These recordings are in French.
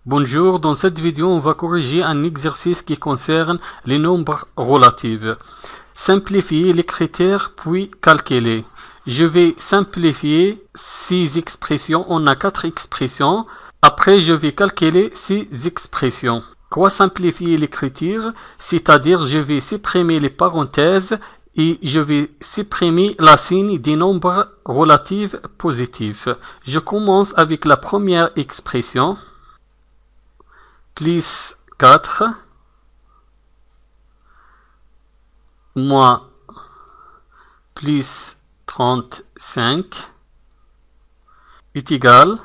Bonjour, dans cette vidéo, on va corriger un exercice qui concerne les nombres relatifs. Simplifier les critères puis calculer. Je vais simplifier 6 expressions. On a 4 expressions. Après, je vais calculer 6 expressions. Quoi simplifier les critères? C'est-à-dire, je vais supprimer les parenthèses et je vais supprimer la signe des nombres relatifs positifs. Je commence avec la première expression. Plus 4 moins plus 35 est égal.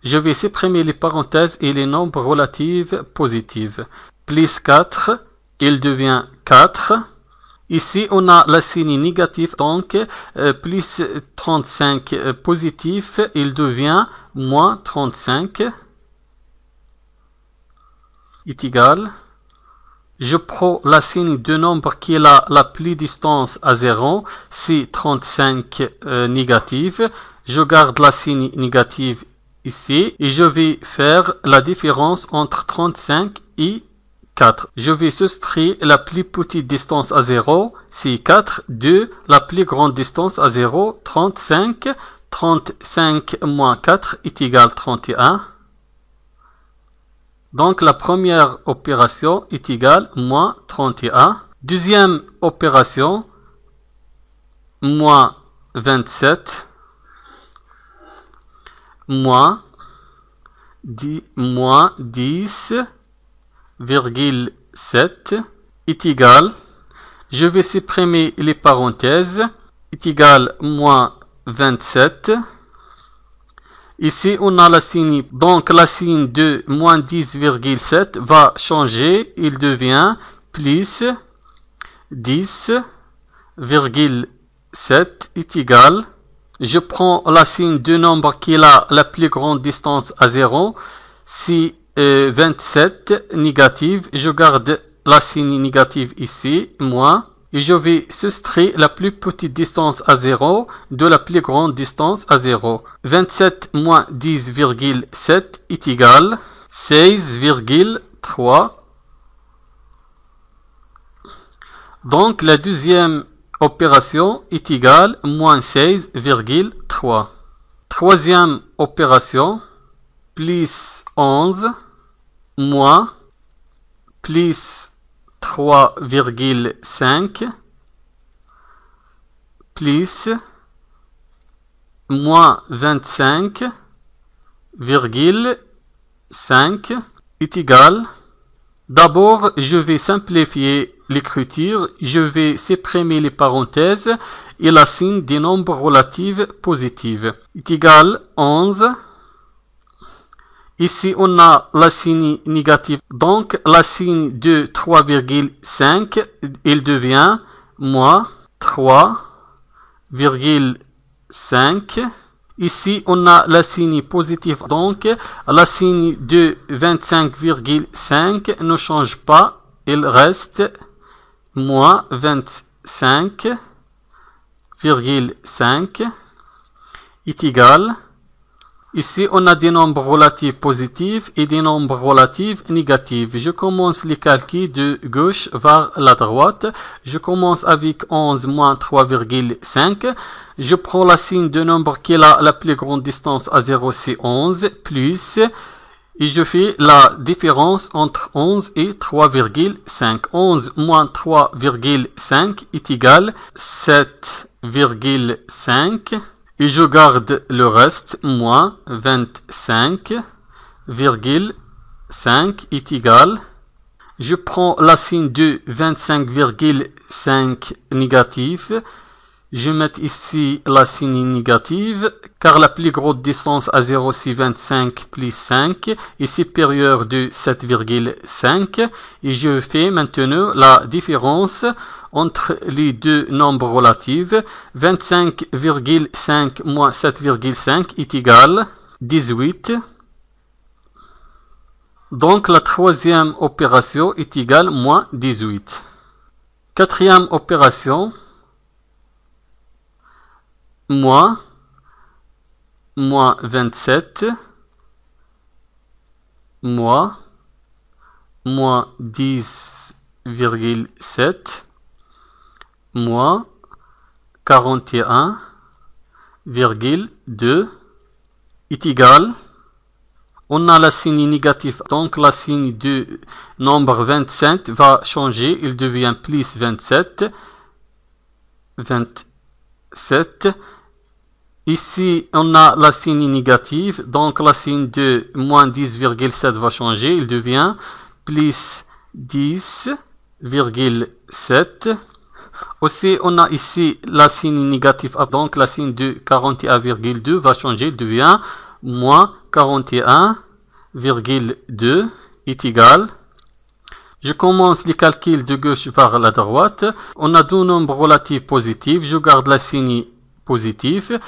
Je vais supprimer les parenthèses et les nombres relatifs positifs. Plus 4, il devient 4. Ici, on a la signe négative, donc plus 35 positif, il devient moins 35. Est égal. Je prends la signe de nombre qui a la plus distance à 0, c'est 35 négative. Je garde la signe négative ici et je vais faire la différence entre 35 et 4. Je vais soustraire la plus petite distance à 0, c'est 4, de la plus grande distance à 0, 35. 35 moins 4 est égal à 31. Donc la première opération est égale à moins 31. Deuxième opération, moins 27, moins 10,7 est égal. Je vais supprimer les parenthèses, est égal à moins 27. Ici, on a la signe, donc la signe de moins 10,7 va changer, il devient plus 10,7 est égal. Je prends la signe de nombre qui a la plus grande distance à 0, c'est 27 négative. Je garde la signe négative ici, moins. Et je vais soustraire la plus petite distance à 0 de la plus grande distance à 0. 27 moins 10,7 est égal à 16,3. Donc la deuxième opération est égale à moins 16,3. Troisième opération, plus 11 moins plus 3,5 plus moins 25,5 est égal. D'abord, je vais simplifier l'écriture. Je vais supprimer les parenthèses et la signe des nombres relatifs positifs. Est égal à 11. Ici, on a la signe négative. Donc, la signe de 3,5, il devient moins 3,5. Ici, on a la signe positive. Donc, la signe de 25,5 ne change pas. Il reste moins 25,5 est égal. Ici, on a des nombres relatifs positifs et des nombres relatifs négatifs. Je commence les calculs de gauche vers la droite. Je commence avec 11 moins 3,5. Je prends la signe de nombre qui a la plus grande distance à 0, c'est 11, plus, et je fais la différence entre 11 et 3,5. 11 moins 3,5 est égal à 7,5. Et je garde le reste, moins 25,5 est égal. Je prends la signe de 25,5 négatif. Je mets ici la signe négative, car la plus grande distance à 0, c'est 25 plus 5, est supérieure de 7,5. Et je fais maintenant la différence entre les deux nombres relatifs. 25,5 moins 7,5 est égal à 18. Donc la troisième opération est égale à moins 18. Quatrième opération, moins 27 moins 10,7 moins 41,2 est égal. On a la signe négative, donc la signe du nombre 25 va changer, il devient plus 27. Ici, on a la signe négative, donc la signe de moins 10,7 va changer, il devient plus 10,7. Aussi, on a ici la signe négative, donc la signe de 41,2 va changer, il devient moins 41,2 est égal. Je commence les calculs de gauche vers la droite. On a deux nombres relatifs positifs. Je garde la signe positive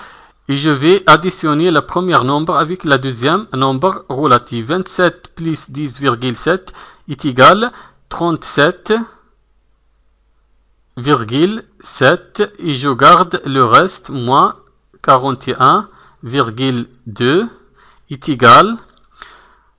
et je vais additionner le premier nombre avec le deuxième nombre relatif. 27 plus 10,7 est égal 37,7 et je garde le reste moins 41,2 est égal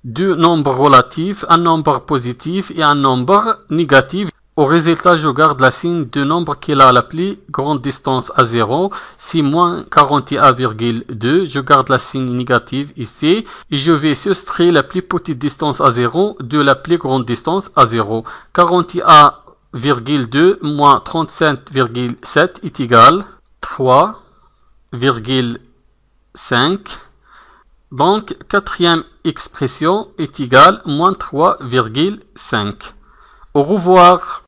deux nombres relatifs, un nombre positif et un nombre négatif. Au résultat, je garde la signe du nombre qui a la plus grande distance à 0, c'est moins 41,2. Je garde la signe négative ici et je vais soustraire la plus petite distance à 0 de la plus grande distance à 0. 41,2 moins 37,7 est égal 3,5. Donc, quatrième expression est égale moins 3,5. Au revoir.